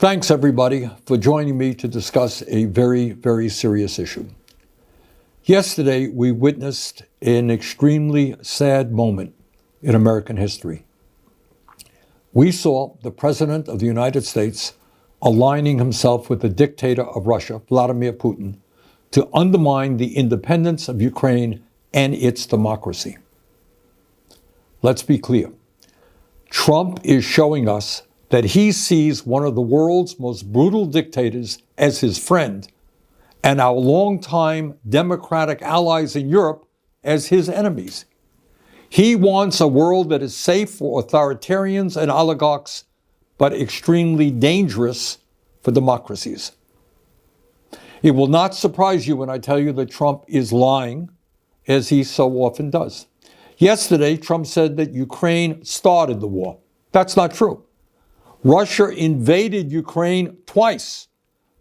Thanks, everybody, for joining me to discuss a very, very serious issue. Yesterday, we witnessed an extremely sad moment in American history. We saw the President of the United States aligning himself with the dictator of Russia, Vladimir Putin, to undermine the independence of Ukraine and its democracy. Let's be clear. Trump is showing us that he sees one of the world's most brutal dictators as his friend and our longtime democratic allies in Europe as his enemies. He wants a world that is safe for authoritarians and oligarchs, but extremely dangerous for democracies. It will not surprise you when I tell you that Trump is lying, as he so often does. Yesterday, Trump said that Ukraine started the war. That's not true. Russia invaded Ukraine twice,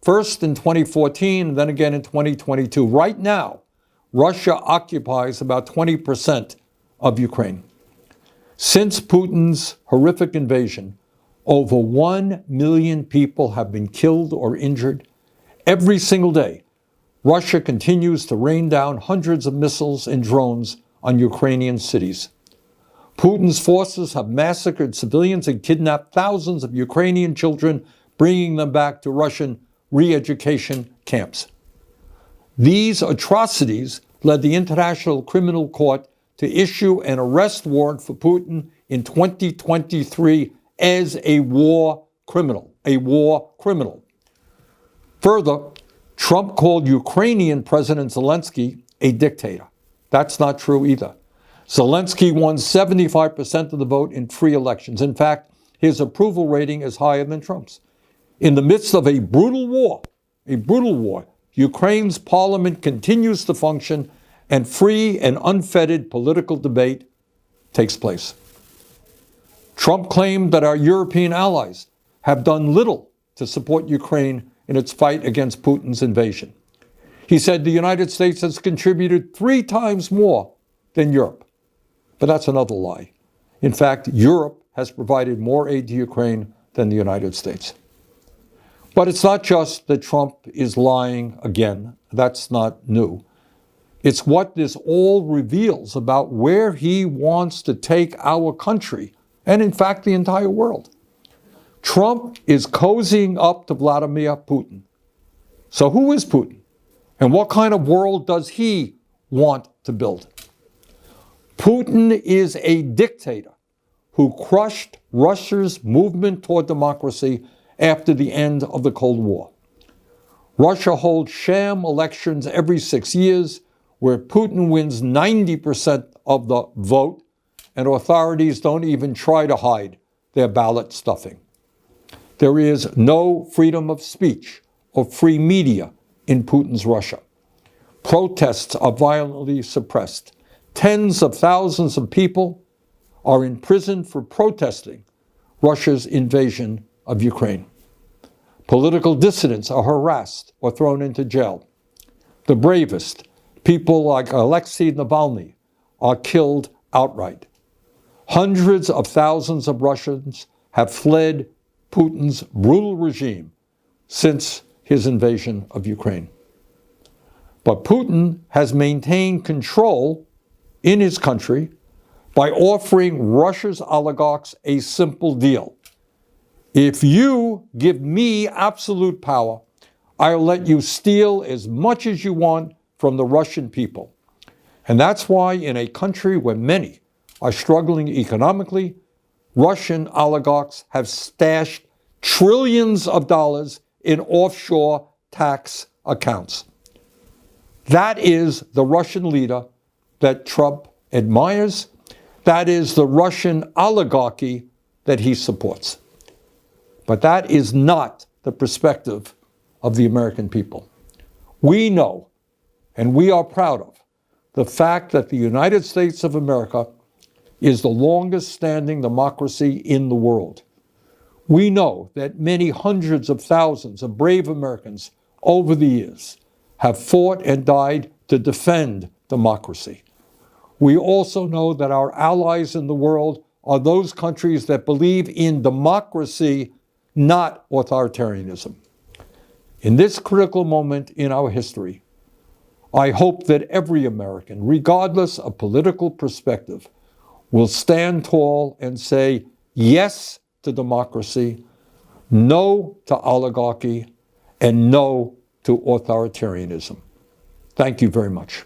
first in 2014 and then again in 2022. Right now, Russia occupies about 20% of Ukraine. Since Putin's horrific invasion, over 1 million people have been killed or injured. Every single day, Russia continues to rain down hundreds of missiles and drones on Ukrainian cities. Putin's forces have massacred civilians and kidnapped thousands of Ukrainian children, bringing them back to Russian re-education camps. These atrocities led the International Criminal Court to issue an arrest warrant for Putin in 2023 as a war criminal. Further, Trump called Ukrainian President Zelensky a dictator. That's not true either. Zelensky won 75% of the vote in free elections. In fact, his approval rating is higher than Trump's. In the midst of a brutal war, Ukraine's parliament continues to function and free and unfettered political debate takes place. Trump claimed that our European allies have done little to support Ukraine in its fight against Putin's invasion. He said the United States has contributed 3 times more than Europe. But that's another lie. In fact, Europe has provided more aid to Ukraine than the United States. But it's not just that Trump is lying again. That's not new. It's what this all reveals about where he wants to take our country, and in fact, the entire world. Trump is cozying up to Vladimir Putin. So who is Putin? And what kind of world does he want to build? Putin is a dictator who crushed Russia's movement toward democracy after the end of the Cold War. Russia holds sham elections every 6 years where Putin wins 90% of the vote, and authorities don't even try to hide their ballot stuffing. There is no freedom of speech or free media in Putin's Russia. Protests are violently suppressed. Tens of thousands of people are in prison for protesting Russia's invasion of Ukraine. Political dissidents are harassed or thrown into jail. The bravest, people like Alexei Navalny, are killed outright. Hundreds of thousands of Russians have fled Putin's brutal regime since his invasion of Ukraine. But Putin has maintained control in his country by offering Russia's oligarchs a simple deal. If you give me absolute power, I'll let you steal as much as you want from the Russian people. And that's why in a country where many are struggling economically, Russian oligarchs have stashed trillions of dollars in offshore tax accounts. That is the Russian leader that Trump admires. That is the Russian oligarchy that he supports. But that is not the perspective of the American people. We know, and we are proud of, the fact that the United States of America is the longest standing democracy in the world. We know that many hundreds of thousands of brave Americans over the years have fought and died to defend democracy. We also know that our allies in the world are those countries that believe in democracy not authoritarianism. In this critical moment in our history, I hope that every American, regardless of political perspective, will stand tall and say yes to democracy, no to oligarchy, and no to authoritarianism. Thank you very much.